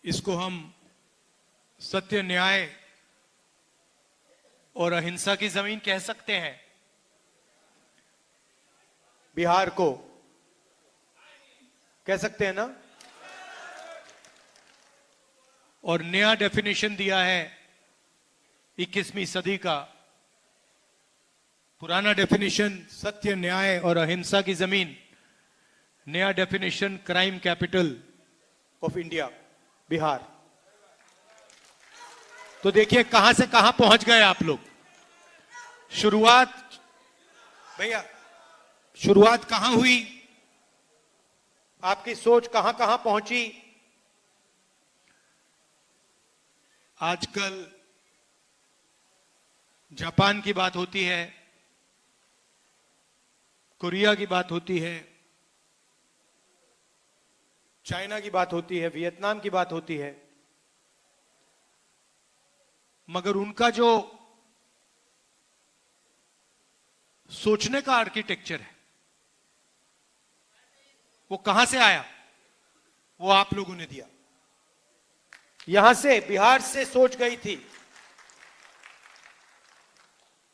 इसको हम सत्य, न्याय और अहिंसा की जमीन कह सकते हैं। बिहार को कह सकते हैं ना। और नया डेफिनेशन दिया है 21वीं सदी का। पुराना डेफिनेशन सत्य, न्याय और अहिंसा की जमीन, नया definition crime capital of India, Bihar. तो देखिए कहां से कहां पहुंच गए आप लोग। भैया शुरुआत कहां हुई, आपकी सोच कहां कहां पहुंची। आजकल जापान की बात होती है, कोरिया की बात होती है, चाइना की बात होती है, वियतनाम की बात होती है, मगर उनका जो सोचने का आर्किटेक्चर है वो कहां से आया, वो आप लोगों ने दिया। यहां से, बिहार से सोच गई थी।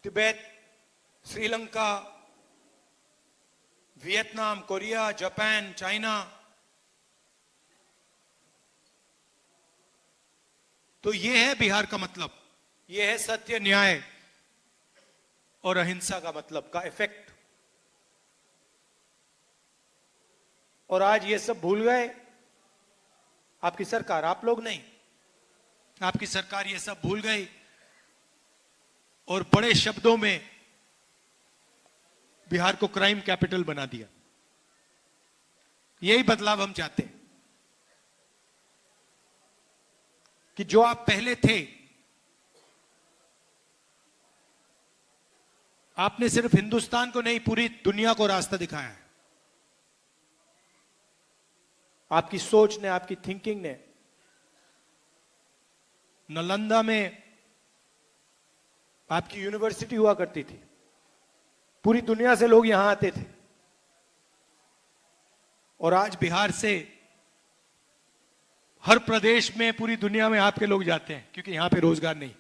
Tibet, Sri Lanka, Vietnam, Korea, Japan, China. तो ये है बिहार का मतलब, ये है सत्य, न्याय और अहिंसा का मतलब, का इफेक्ट। और आज ये सब भूल गए आपकी सरकार, आप लोग नहीं। आपकी सरकार ये सब भूल गई और बड़े शब्दों में बिहार को क्राइम कैपिटल बना दिया। यही बदलाव हम चाहते हैं कि जो आप पहले थे, आपने सिर्फ हिंदुस्तान को नहीं पूरी दुनिया को रास्ता दिखाया है। आपकी सोच ने, आपकी थिंकिंग ने। नालंदा में आपकी यूनिवर्सिटी हुआ करती थी, पूरी दुनिया से लोग यहां आते थे। और आज बिहार से हर प्रदेश में, पूरी दुनिया में आपके लोग जाते हैं, क्योंकि यहां पे रोजगार नहीं।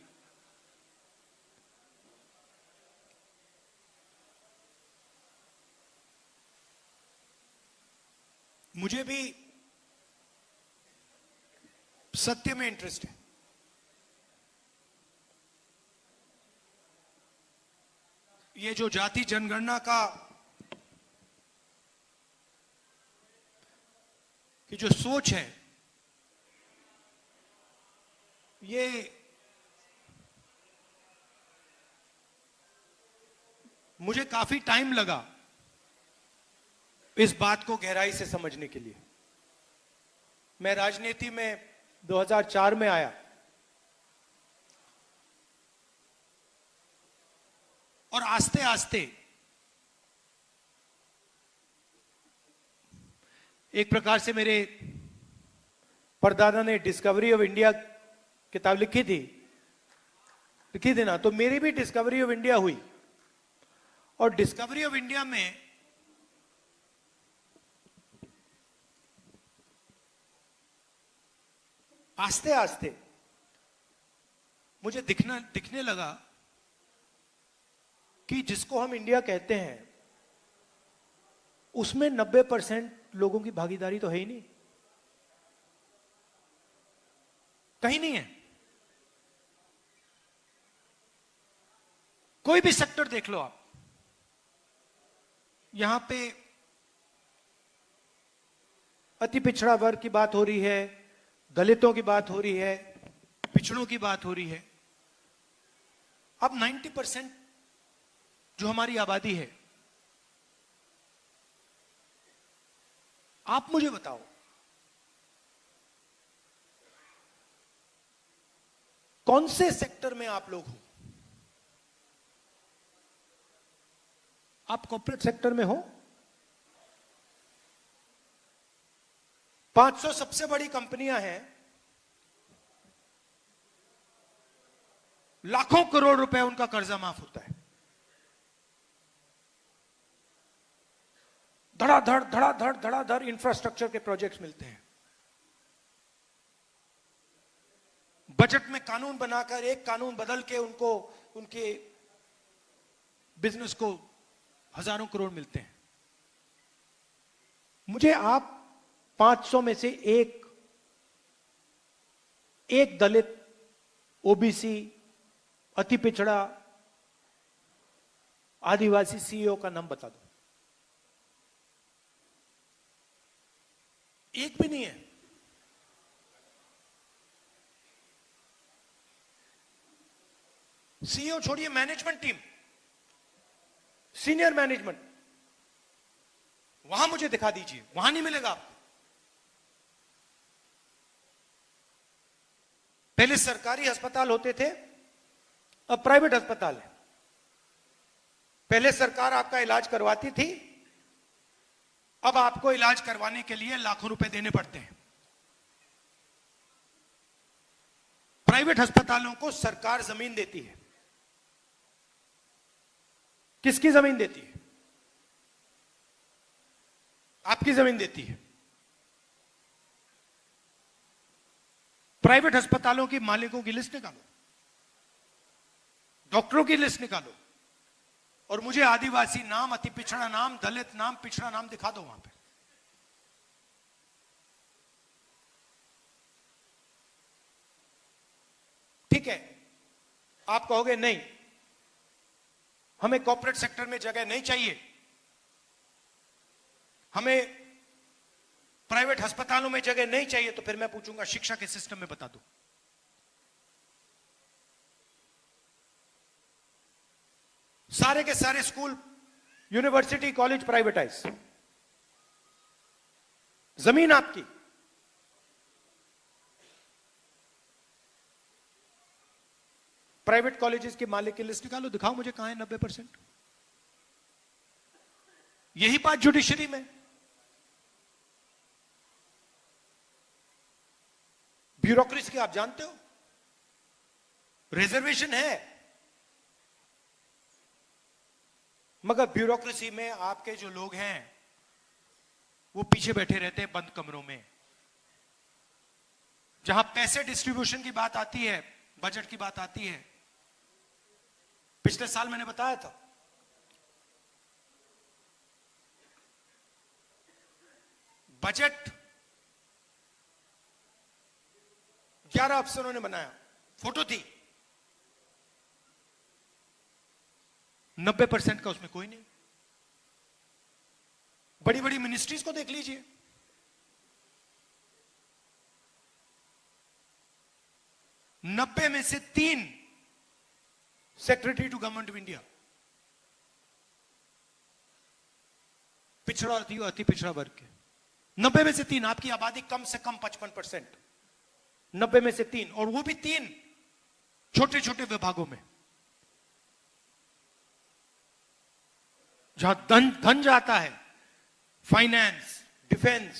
मुझे भी सत्य में इंटरेस्ट है। ये जो जाति जनगणना का की जो सोच है, ये मुझे काफी टाइम लगा इस बात को गहराई से समझने के लिए। मैं राजनीति में 2004 में आया और आस्ते आस्ते एक प्रकार से मेरे परदादा ने डिस्कवरी ऑफ इंडिया किताब लिखी थी ना, तो मेरी भी डिस्कवरी ऑफ इंडिया हुई। और डिस्कवरी ऑफ इंडिया में आस्ते आस्ते मुझे दिखने लगा कि जिसको हम इंडिया कहते हैं उसमें 90% लोगों की भागीदारी तो है ही नहीं, कहीं नहीं है। कोई भी सेक्टर देख लो आप, यहां पे अति पिछड़ा वर्ग की बात हो रही है, दलितों की बात हो रही है, पिछड़ों की बात हो रही है। अब 90% जो हमारी आबादी है, आप मुझे बताओ कौन से सेक्टर में आप लोग हो? आप कॉर्पोरेट सेक्टर में हो? 500 सबसे बड़ी कंपनियां हैं, लाखों करोड़ रुपए उनका कर्जा माफ होता है। धड़ाधड़ धड़ाधड़ धड़ाधड़ इंफ्रास्ट्रक्चर के प्रोजेक्ट्स मिलते हैं। बजट में कानून बनाकर एक कानून बदल के उनको उनके बिजनेस को हजारों करोड़ मिलते हैं। मुझे आप 500 में से एक दलित, ओबीसी, अति पिछड़ा, आदिवासी सीईओ का नाम बता दो। एक भी नहीं है। सीईओ छोड़िए, मैनेजमेंट टीम, सीनियर मैनेजमेंट, वहां मुझे दिखा दीजिए, वहां नहीं मिलेगा आपको। पहले सरकारी अस्पताल होते थे, अब प्राइवेट अस्पताल है। पहले सरकार आपका इलाज करवाती थी, अब आपको इलाज करवाने के लिए लाखों रुपए देने पड़ते हैं। प्राइवेट अस्पतालों को सरकार जमीन देती है। किसकी जमीन देती है? आपकी जमीन देती है। प्राइवेट अस्पतालों के मालिकों की लिस्ट निकालो, डॉक्टरों की लिस्ट निकालो, और मुझे आदिवासी नाम, अति पिछड़ा नाम, दलित नाम, पिछड़ा नाम दिखा दो वहां पे। ठीक है, आप कहोगे नहीं, हमें कॉर्पोरेट सेक्टर में जगह नहीं चाहिए, हमें प्राइवेट अस्पतालों में जगह नहीं चाहिए। तो फिर मैं पूछूंगा, शिक्षा के सिस्टम में बता दो। सारे के सारे स्कूल, यूनिवर्सिटी, कॉलेज प्राइवेटाइज, जमीन आपकी, प्राइवेट कॉलेजेस के मालिक की लिस्ट निकालो, दिखाओ मुझे कहां है 90%। यही बात जुडिशरी में, ब्यूरोक्रेसी की आप जानते हो, रिजर्वेशन है, मगर ब्यूरोक्रेसी में आपके जो लोग हैं वो पीछे बैठे रहते हैं बंद कमरों में। जहां पैसे डिस्ट्रीब्यूशन की बात आती है, बजट की बात आती है, पिछले साल मैंने बताया था, बजट 11 अफसरों ने बनाया, फोटो थी, 90% का उसमें कोई नहीं। बड़ी बड़ी मिनिस्ट्रीज को देख लीजिए, नब्बे में से 3 secretary to government of India पिछड़ा अति पिछड़ा वर्ग के, 90 में से 3। आपकी आबादी कम से कम 55%, 90 में से 3, और वो भी 3 छोटे छोटे विभागों में, जहां धन जाता है, फाइनेंस, डिफेंस,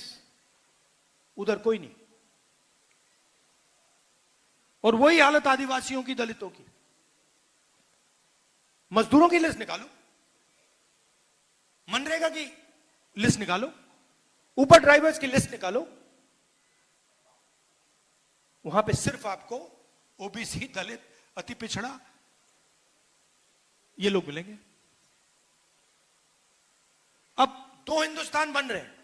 उधर कोई नहीं। और वही हालत आदिवासियों की, दलितों की। मजदूरों की लिस्ट निकालो, मनरेगा की लिस्ट निकालो, ऊबर ड्राइवर्स की लिस्ट निकालो, वहां पे सिर्फ आपको ओबीसी, दलित, अति पिछड़ा, ये लोग मिलेंगे। अब 2 हिंदुस्तान बन रहे हैं,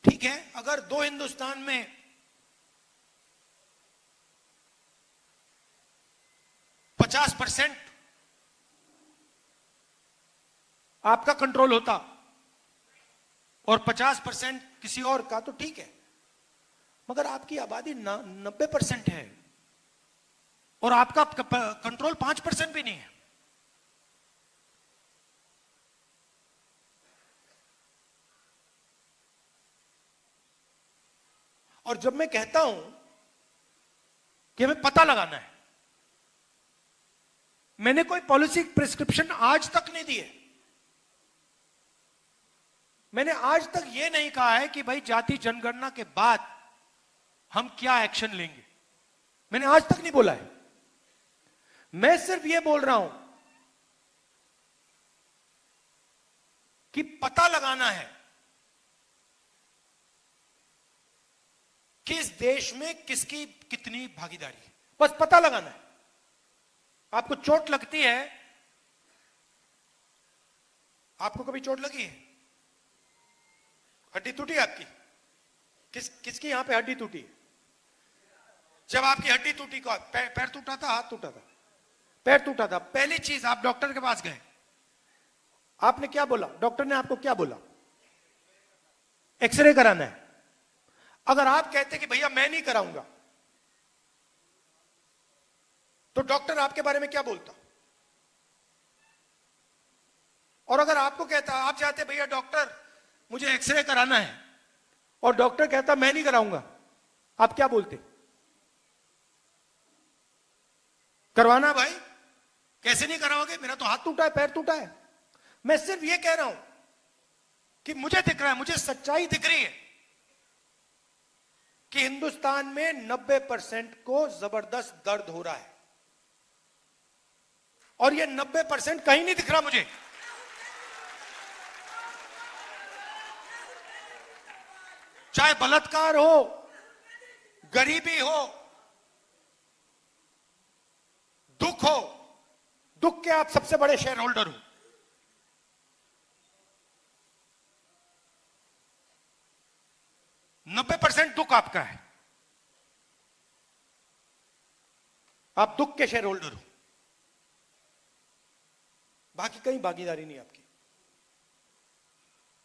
ठीक है। अगर 2 हिंदुस्तान में 50% आपका कंट्रोल होता और 50% किसी और का, तो ठीक है। मगर आपकी आबादी 90% है और आपका कंट्रोल 5% भी नहीं है। और जब मैं कहता हूं कि हमें पता लगाना है, मैंने कोई पॉलिसी प्रिस्क्रिप्शन आज तक नहीं दी है। मैंने आज तक यह नहीं कहा है कि भाई जाति जनगणना के बाद हम क्या एक्शन लेंगे, मैंने आज तक नहीं बोला है। मैं सिर्फ यह बोल रहा हूं कि पता लगाना है किस देश में किसकी कितनी भागीदारी है, बस पता लगाना है। आपको चोट लगती है, आपको कभी चोट लगी है? हड्डी टूटी आपकी? किसकी यहां पे हड्डी टूटी है? जब आपकी हड्डी टूटी, को पैर टूटा था, हाथ टूटा था? पैर टूटा था। पहली चीज आप डॉक्टर के पास गए, आपने क्या बोला? डॉक्टर ने आपको क्या बोला? एक्सरे कराना है। अगर आप कहते कि भैया मैं नहीं कराऊंगा, तो डॉक्टर आपके बारे में क्या बोलता? और अगर आपको कहता, आप चाहते भैया डॉक्टर मुझे एक्सरे कराना है, और डॉक्टर कहता मैं नहीं कराऊंगा, आप क्या बोलते? करवाना भाई, कैसे नहीं कराओगे? मेरा तो हाथ टूटा है, पैर टूटा है। मैं सिर्फ ये कह रहा हूं कि मुझे दिख रहा है, मुझे सच्चाई दिख रही है कि हिंदुस्तान में 90% को जबरदस्त दर्द हो रहा है, और ये 90% कहीं नहीं दिख रहा मुझे। चाहे बलात्कार हो, गरीबी हो, दुख हो, दुख के आप सबसे बड़े शेयर होल्डर हो। नब्बे % दुख आपका है, आप दुख के शेयर होल्डर हो, बाकी कहीं भागीदारी नहीं आपकी।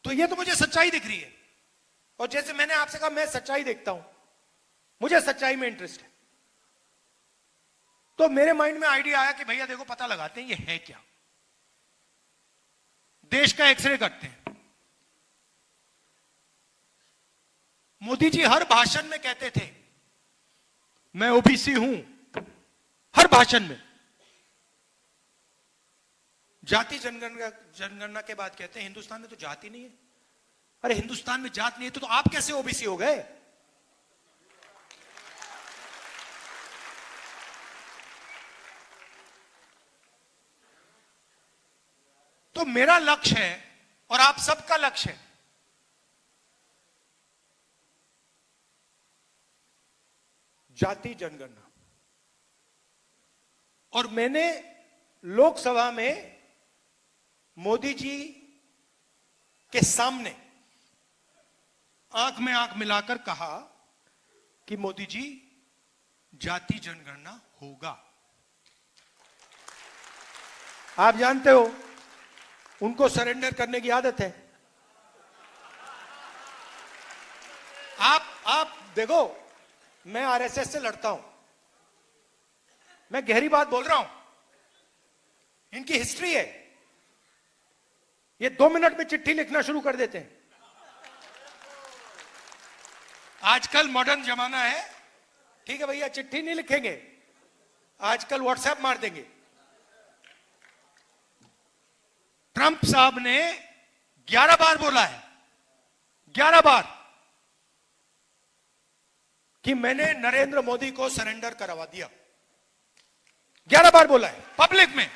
तो ये तो मुझे सच्चाई दिख रही है, और जैसे मैंने आपसे कहा मैं सच्चाई देखता हूं, मुझे सच्चाई में इंटरेस्ट है, तो मेरे माइंड में आइडिया आया कि भैया देखो पता लगाते हैं ये है क्या। देश का एक्सरे करते हैं। मोदी जी हर भाषण में कहते थे मैं ओबीसी हूं, हर भाषण में। जाति जनगणना के बाद कहते हैं हिंदुस्तान में तो जाति नहीं है। अरे हिंदुस्तान में जात नहीं है तो आप कैसे ओबीसी हो गए? तो मेरा लक्ष्य है और आप सबका लक्ष्य है जाति जनगणना। और मैंने लोकसभा में मोदी जी के सामने आंख में आंख मिलाकर कहा कि मोदी जी जाति जनगणना होगा। आप जानते हो उनको सरेंडर करने की आदत है। आप देखो, मैं आरएसएस से लड़ता हूं, मैं गहरी बात बोल रहा हूं। इनकी हिस्ट्री है, ये 2 मिनट में चिट्ठी लिखना शुरू कर देते हैं। आजकल मॉडर्न जमाना है, ठीक है भैया चिट्ठी नहीं लिखेंगे, आजकल व्हाट्सएप मार देंगे। ट्रंप साहब ने 11 बार बोला है, 11 बार, कि मैंने नरेंद्र मोदी को सरेंडर करवा दिया। 11 बार बोला है पब्लिक में।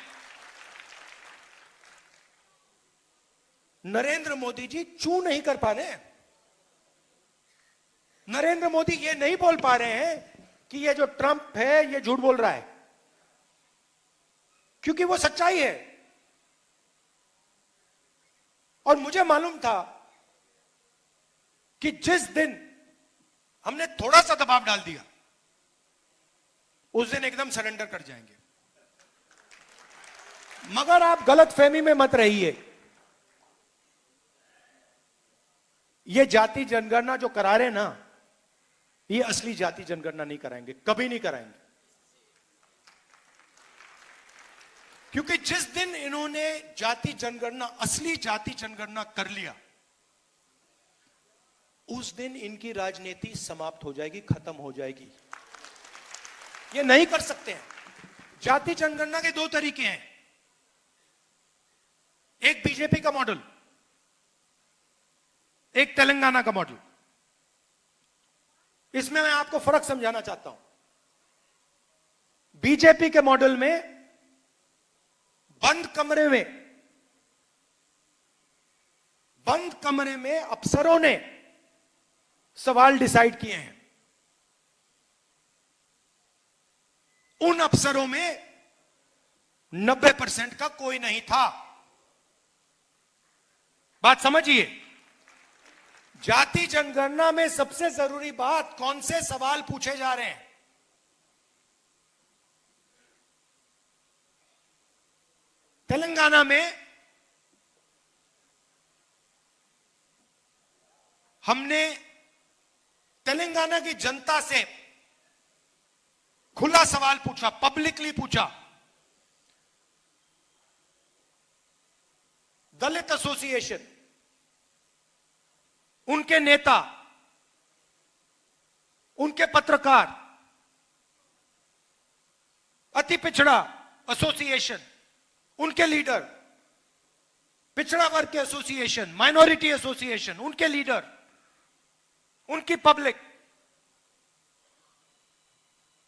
नरेंद्र मोदी जी चू नहीं कर पा रहे हैं। नरेंद्र मोदी ये नहीं बोल पा रहे हैं कि ये जो ट्रंप है ये झूठ बोल रहा है, क्योंकि वो सच्चाई है। और मुझे मालूम था कि जिस दिन हमने थोड़ा सा दबाव डाल दिया उस दिन एकदम सरेंडर कर जाएंगे। मगर आप गलत फहमी में मत रहिए। ये जाति जनगणना जो करा रहे ना, ये असली जाति जनगणना नहीं कराएंगे, कभी नहीं कराएंगे। क्योंकि जिस दिन इन्होंने जाति जनगणना, असली जाति जनगणना कर लिया, उस दिन इनकी राजनीति समाप्त हो जाएगी, खत्म हो जाएगी। ये नहीं कर सकते हैं। जाति जनगणना के 2 तरीके हैं, एक बीजेपी का मॉडल, एक तेलंगाना का मॉडल। इसमें मैं आपको फर्क समझाना चाहता हूं। बीजेपी के मॉडल में बंद कमरे में अफसरों ने सवाल डिसाइड किए हैं। उन अफसरों में 90% का कोई नहीं था। बात समझिए, जाति जनगणना में सबसे जरूरी बात कौन से सवाल पूछे जा रहे हैं। तेलंगाना में हमने तेलंगाना की जनता से खुला सवाल पूछा, पब्लिकली पूछा। दलित एसोसिएशन, उनके नेता, उनके पत्रकार, अति पिछड़ा एसोसिएशन, उनके लीडर, पिछड़ा वर्ग के एसोसिएशन, माइनॉरिटी एसोसिएशन, उनके लीडर, उनकी पब्लिक,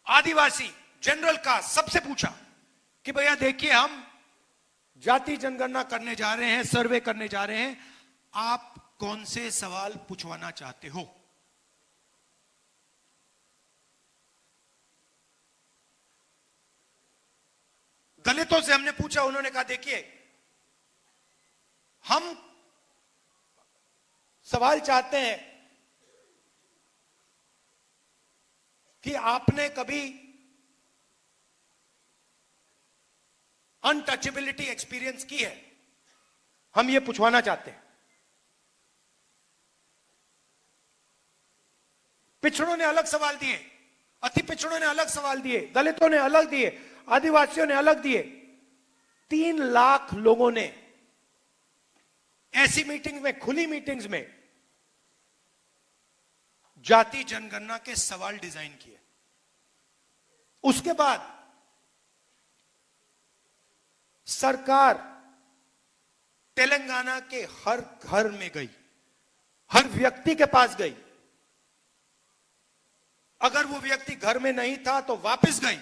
आदिवासी, जनरल कास्ट, सबसे पूछा कि भैया देखिए, हम जाति जनगणना करने जा रहे हैं, सर्वे करने जा रहे हैं, आप कौन से सवाल पूछवाना चाहते हो। दलितों से हमने पूछा, उन्होंने कहा देखिए, हम सवाल चाहते हैं कि आपने कभी अनटचेबिलिटी एक्सपीरियंस की है, हम ये पूछवाना चाहते हैं। पिछड़ों ने अलग सवाल दिए, अति पिछड़ों ने अलग सवाल दिए, दलितों ने अलग दिए, आदिवासियों ने अलग दिए। 3 लाख लोगों ने ऐसी मीटिंग में, खुली मीटिंग्स में जाति जनगणना के सवाल डिजाइन किए। उसके बाद सरकार तेलंगाना के हर घर में गई, हर व्यक्ति के पास गई। अगर वो व्यक्ति घर में नहीं था तो वापस गई,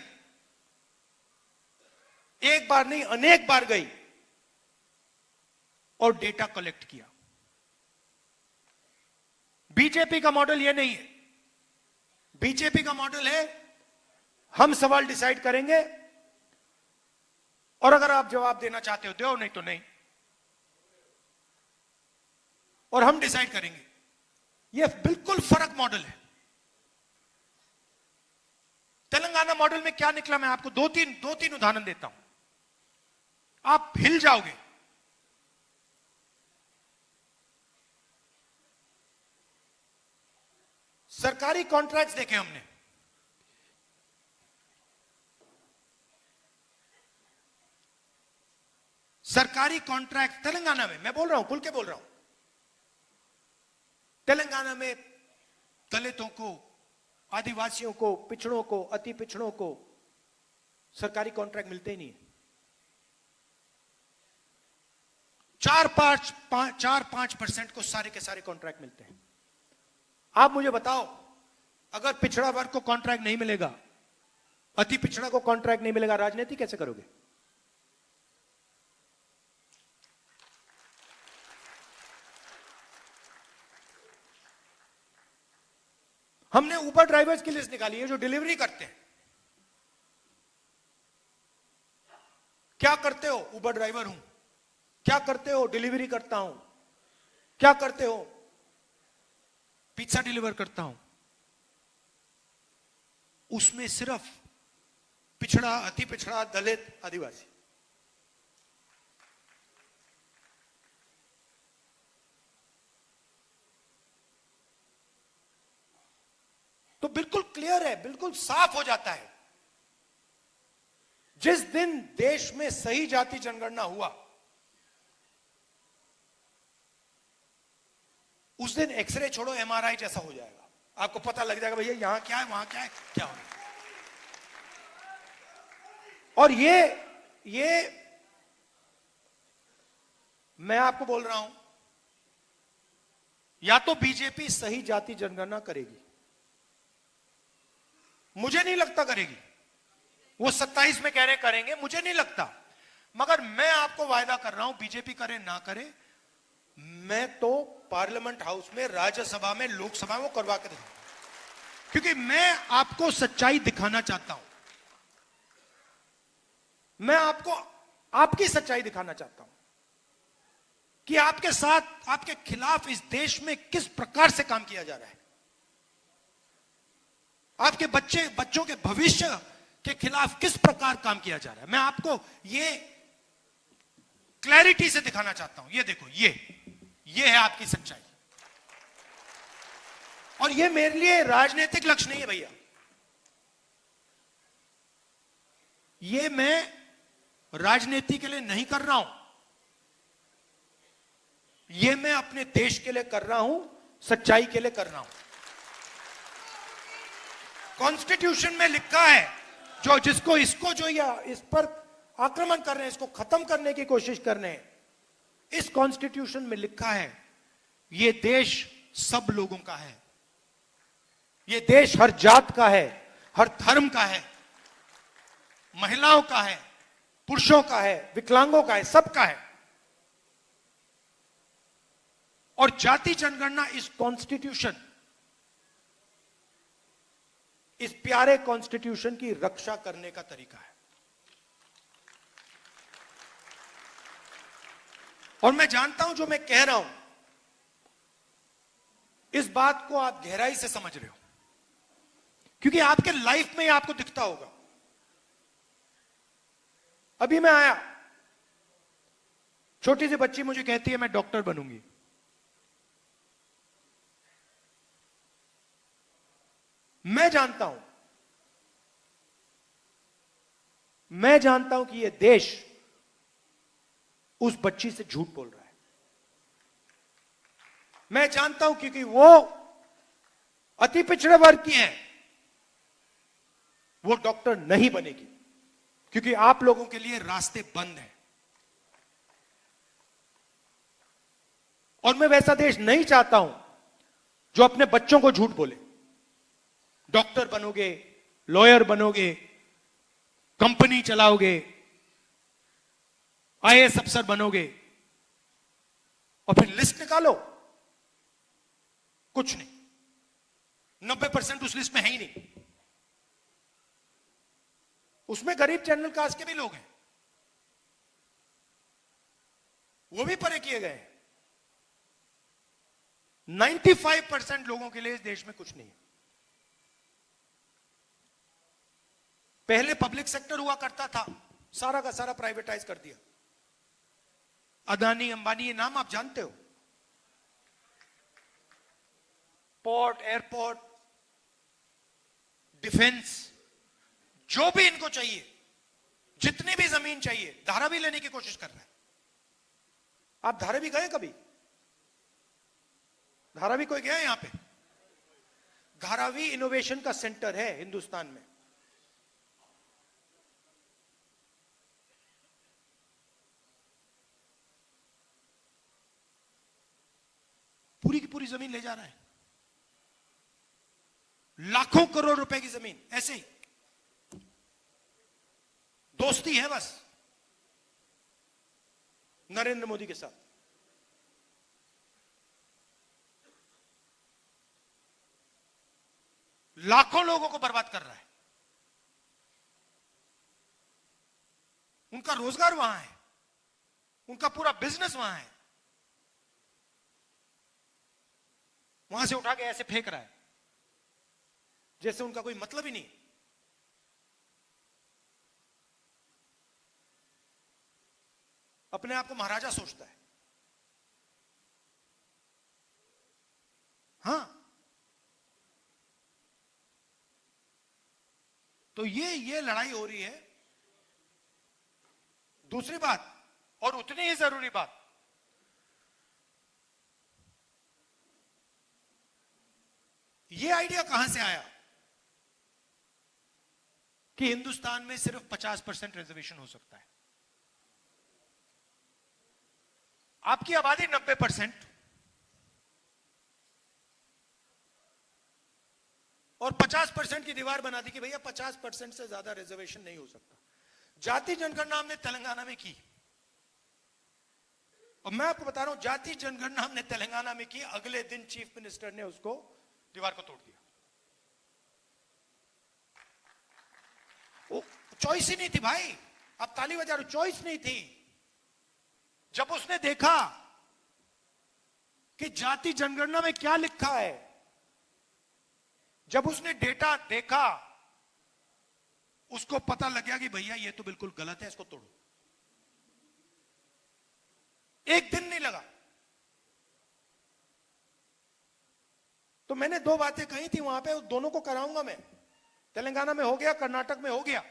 एक बार नहीं अनेक बार गई और डेटा कलेक्ट किया। बीजेपी का मॉडल यह नहीं है। बीजेपी का मॉडल है, हम सवाल डिसाइड करेंगे और अगर आप जवाब देना चाहते हो दो, नहीं तो नहीं, और हम डिसाइड करेंगे। यह बिल्कुल फर्क मॉडल है। तेलंगाना मॉडल में क्या निकला, मैं आपको दो तीन उदाहरण देता हूं, आप हिल जाओगे। सरकारी कॉन्ट्रैक्ट्स देखे हमने। सरकारी कॉन्ट्रैक्ट तेलंगाना में, मैं बोल रहा हूं, खुल के बोल रहा हूं, तेलंगाना में दलितों को, आदिवासियों को, पिछड़ों को, अति पिछड़ों को सरकारी कॉन्ट्रैक्ट मिलते ही नहीं। 4-5% को सारे के सारे कॉन्ट्रैक्ट मिलते हैं। आप मुझे बताओ, अगर पिछड़ा वर्ग को कॉन्ट्रैक्ट नहीं मिलेगा, अति पिछड़ा को कॉन्ट्रैक्ट नहीं मिलेगा, राजनीति कैसे करोगे? हमने उबर ड्राइवर्स की लिस्ट निकाली है जो डिलीवरी करते हैं। क्या करते हो? उबर ड्राइवर हूं। क्या करते हो? डिलीवरी करता हूं। क्या करते हो? पिज्जा डिलीवर करता हूं। उसमें सिर्फ पिछड़ा, अति पिछड़ा, दलित, आदिवासी। तो बिल्कुल क्लियर है, बिल्कुल साफ हो जाता है। जिस दिन देश में सही जाति जनगणना हुआ, उस दिन एक्सरे छोड़ो एमआरआई जैसा हो जाएगा। आपको पता लग जाएगा भैया यहां क्या है, वहां क्या है, क्या हो रहा है। और ये मैं आपको बोल रहा हूं, या तो बीजेपी सही जाति जनगणना करेगी, मुझे नहीं लगता करेगी। वो 27 में कह रहे करेंगे, मुझे नहीं लगता। मगर मैं आपको वायदा कर रहा हूं, बीजेपी करे ना करे, मैं तो पार्लियामेंट हाउस में, राज्यसभा में, लोकसभा में वो करवा के दूंगा। क्योंकि मैं आपको सच्चाई दिखाना चाहता हूं। मैं आपको आपकी सच्चाई दिखाना चाहता हूं कि आपके साथ, आपके खिलाफ इस देश में किस प्रकार से काम किया जा रहा है। आपके बच्चों के भविष्य के खिलाफ किस प्रकार काम किया जा रहा है। मैं आपको ये क्लैरिटी से दिखाना चाहता हूं। ये देखो, ये है आपकी सच्चाई। और ये मेरे लिए राजनीतिक लक्ष्य नहीं है भैया। ये मैं राजनीति के लिए नहीं कर रहा हूं, ये मैं अपने देश के लिए कर रहा हूं, सच्चाई के लिए कर रहा हूं। कॉन्स्टिट्यूशन में लिखा है, जो या इस पर आक्रमण कर रहे हैं, इसको खत्म करने की कोशिश कर रहे हैं, इस कॉन्स्टिट्यूशन में लिखा है ये देश सब लोगों का है, ये देश हर जात का है, हर धर्म का है, महिलाओं का है, पुरुषों का है, विकलांगों का है, सबका है। और जाति जनगणना इस कॉन्स्टिट्यूशन, इस प्यारे कॉन्स्टिट्यूशन की रक्षा करने का तरीका है। और मैं जानता हूं जो मैं कह रहा हूं, इस बात को आप गहराई से समझ रहे हो, क्योंकि आपके लाइफ में आपको दिखता होगा। अभी मैं आया, छोटी सी बच्ची मुझे कहती है मैं डॉक्टर बनूंगी। मैं जानता हूं कि यह देश उस बच्ची से झूठ बोल रहा है। मैं जानता हूं क्योंकि वो अति पिछड़े वर्ग की है, वो डॉक्टर नहीं बनेगी, क्योंकि आप लोगों के लिए रास्ते बंद हैं। और मैं वैसा देश नहीं चाहता हूं जो अपने बच्चों को झूठ बोले। डॉक्टर बनोगे, लॉयर बनोगे, कंपनी चलाओगे, आईएएस अफसर बनोगे, और फिर लिस्ट निकालो, कुछ नहीं, 90% उस लिस्ट में है ही नहीं। उसमें गरीब जनरल कास्ट के भी लोग हैं, वो भी परे किए गए हैं। 95% लोगों के लिए इस देश में कुछ नहीं है। पहले पब्लिक सेक्टर हुआ करता था, सारा का सारा प्राइवेटाइज कर दिया। अदानी, अंबानी, ये नाम आप जानते हो। पोर्ट, एयरपोर्ट, डिफेंस, जो भी इनको चाहिए, जितनी भी जमीन चाहिए, धारावी लेने की कोशिश कर रहे हैं। आप धारावी गए कभी? धारावी कोई गया है यहां पे? धारावी इनोवेशन का सेंटर है हिंदुस्तान में। पूरी की पूरी जमीन ले जा रहा है, लाखों करोड़ रुपए की जमीन, ऐसे ही दोस्ती है बस नरेंद्र मोदी के साथ। लाखों लोगों को बर्बाद कर रहा है। उनका रोजगार वहां है, उनका पूरा बिजनेस वहां है, वहां से उठा के ऐसे फेंक रहा है जैसे उनका कोई मतलब ही नहीं। अपने आप को महाराजा सोचता है। हां, तो ये लड़ाई हो रही है। दूसरी बात, और उतनी ही जरूरी बात, ये आइडिया कहां से आया कि हिंदुस्तान में सिर्फ 50% रिजर्वेशन हो सकता है? आपकी आबादी 90% और 50% की दीवार बना दी कि भैया 50% से ज्यादा रिजर्वेशन नहीं हो सकता। जाति जनगणना हमने तेलंगाना में की, और मैं आपको बता रहा हूं, जाति जनगणना हमने तेलंगाना में की, अगले दिन चीफ मिनिस्टर ने उसको, दीवार को तोड़ दिया। वो चॉइस ही नहीं थी भाई, आप ताली बजा रहे हो, चॉइस नहीं थी। जब उसने देखा कि जाति जनगणना में क्या लिखा है, जब उसने डेटा देखा, उसको पता लग गया कि भैया ये तो बिल्कुल गलत है, इसको तोड़ो। एक दिन नहीं लगा। तो मैंने दो बातें कही थी वहां पे, दोनों को कराऊंगा मैं। तेलंगाना में हो गया, कर्नाटक में हो गया,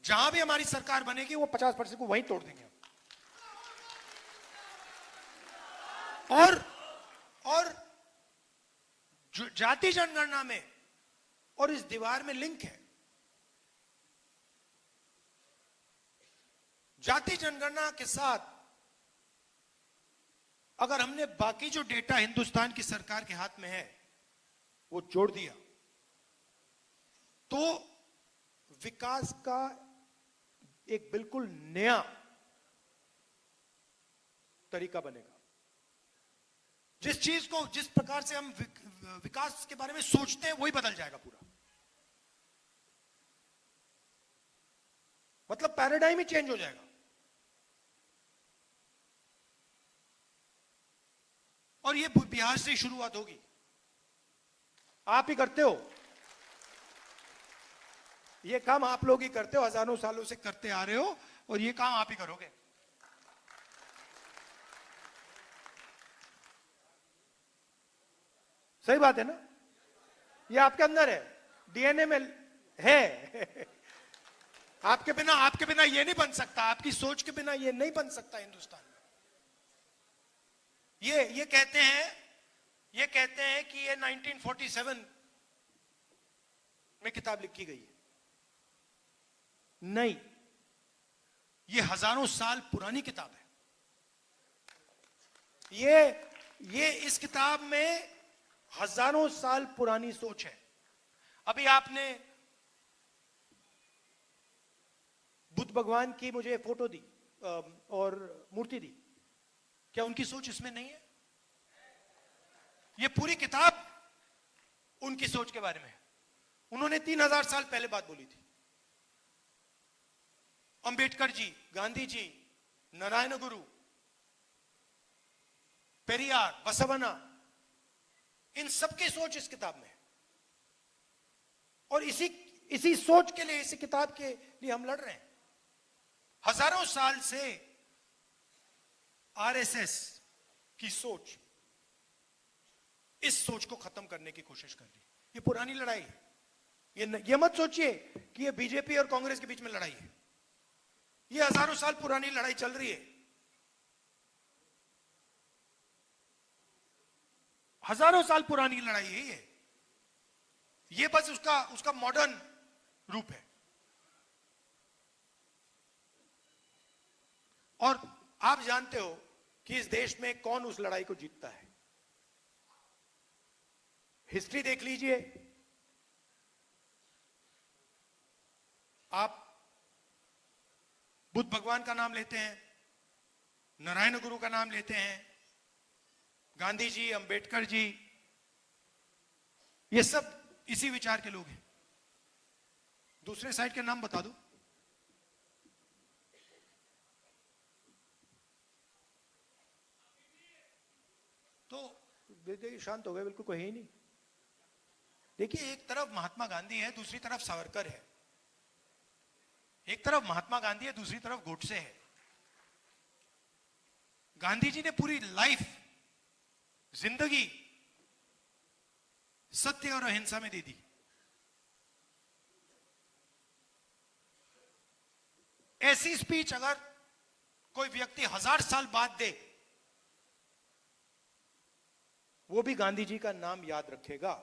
जहां भी हमारी सरकार बनेगी वो 50% को वहीं तोड़ देंगे। और जाति जनगणना में और इस दीवार में लिंक है। जाति जनगणना के साथ अगर हमने बाकी जो डेटा हिंदुस्तान की सरकार के हाथ में है वो जोड़ दिया, तो विकास का एक बिल्कुल नया तरीका बनेगा। जिस चीज को, जिस प्रकार से हम विकास के बारे में सोचते हैं, वही बदल जाएगा पूरा। मतलब पैराडाइम ही चेंज हो जाएगा। और ये बिहार से ही शुरुआत होगी। आप ही करते हो ये काम, आप लोग ही करते हो, हजारों सालों से करते आ रहे हो, और ये काम आप ही करोगे। सही बात है ना? ये आपके अंदर है, डीएनए में है। आपके बिना ये नहीं बन सकता, आपकी सोच के बिना ये नहीं बन सकता हिंदुस्तान में। ये कहते हैं कि ये 1947 में किताब लिखी गई है। नहीं, ये हजारों साल पुरानी किताब है। ये इस किताब में हजारों साल पुरानी सोच है। अभी आपने बुद्ध भगवान की मुझे फोटो दी और मूर्ति दी, क्या उनकी सोच इसमें नहीं है? ये पूरी किताब उनकी सोच के बारे में है। उन्होंने 3000 साल पहले बात बोली थी। अंबेडकर जी, गांधी जी, नारायण गुरु, पेरियार, बसवन्ना, इन सबकी सोच इस किताब में है। और इसी सोच के लिए, इसी किताब के लिए हम लड़ रहे हैं। हजारों साल से आरएसएस की सोच, इस सोच को खत्म करने की कोशिश कर रही। ये पुरानी लड़ाई है। ये मत सोचिए कि ये बीजेपी और कांग्रेस के बीच में लड़ाई है। ये हजारों साल पुरानी लड़ाई चल रही है। हजारों साल पुरानी लड़ाई है ये बस उसका मॉडर्न रूप है। और आप जानते हो कि इस देश में कौन उस लड़ाई को जीतता है। हिस्ट्री देख लीजिए। आप बुद्ध भगवान का नाम लेते हैं, नारायण गुरु का नाम लेते हैं, गांधी जी, अंबेडकर जी, ये सब इसी विचार के लोग हैं। दूसरे साइड के नाम बता दो। तो देखिए, शांत हो गए, बिल्कुल कोई ही नहीं। देखिए, एक तरफ महात्मा गांधी है, दूसरी तरफ सावरकर है। एक तरफ महात्मा गांधी है, दूसरी तरफ गोडसे है। गांधी जी ने पूरी लाइफ, जिंदगी सत्य और अहिंसा में दे दी। ऐसी स्पीच अगर कोई व्यक्ति 1000 साल बाद दे, वो भी गांधी जी का नाम याद रखेगा।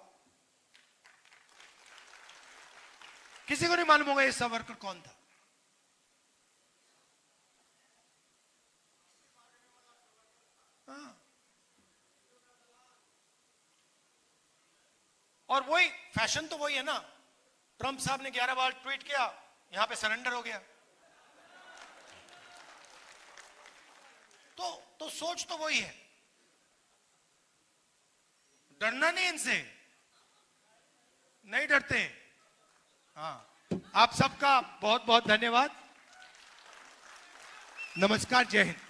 किसी को नहीं मालूम होगा ये सावरकर कौन था। और वही फैशन तो वही है ना। ट्रंप साहब ने 11 बार ट्वीट किया, यहां पे सरेंडर हो गया। तो सोच तो वही है। डरना नहीं, इनसे नहीं डरते। हाँ, आप सबका बहुत बहुत धन्यवाद। नमस्कार, जय हिंद।